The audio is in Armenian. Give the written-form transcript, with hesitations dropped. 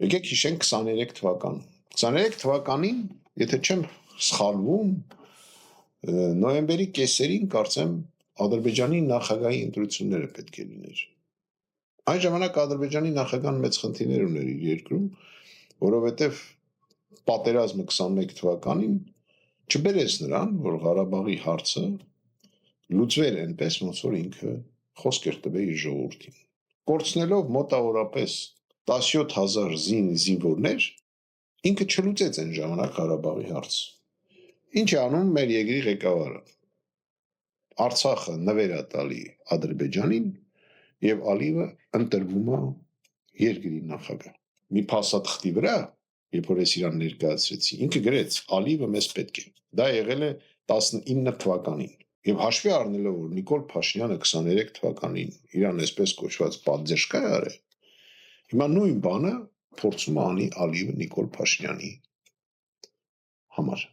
Եկեք հիշենք 23 թվական։ 23 թվականին, եթե չեմ սխալվում, նոյեմբերի կեսերին կարծեմ Ադրբեջանի նախագահի ընտրությունները պետք է լիներ։ Այն ժամանակ Ադրբեջանի նախագահան մեծ խնդիրներ ուներ իր երկրում, որովհետև պատերազմը 21 թվականին չբերեց նրան, որ Ղարաբաղի հարցը լուծվեր այնպես, ոնց որ ինքը խոսք էր տվել իր ժողովրդին։ Կորցնելով մոտավորապես 17,000 զինվորներ, ինքը չլուծեց այն ժամանակ Ղարաբաղի հարցը։ Ինչ է անում մեր երկրի ղեկավարը։ Արցախը նվեր է տալի Ադրբեջանին եւ Ալիևը ընտրվում է երկրի նախագահ։ Մի փաստաթղթի վրա, երբ որ ես իրան ներկայացրեցի, ինքը գրեց. Ալիևը մեզ պետք է։ Դա եղել է 19 թվականին։ Եվ հաշվի առնելով, որ Նիկոլ Փաշինյանը 23 թվականին իրան այսպես կոչված պատժեշկա է արել, հիմա նույն բանը փորձում է անի Ալիևը Նիկոլ Փաշինյանի համար։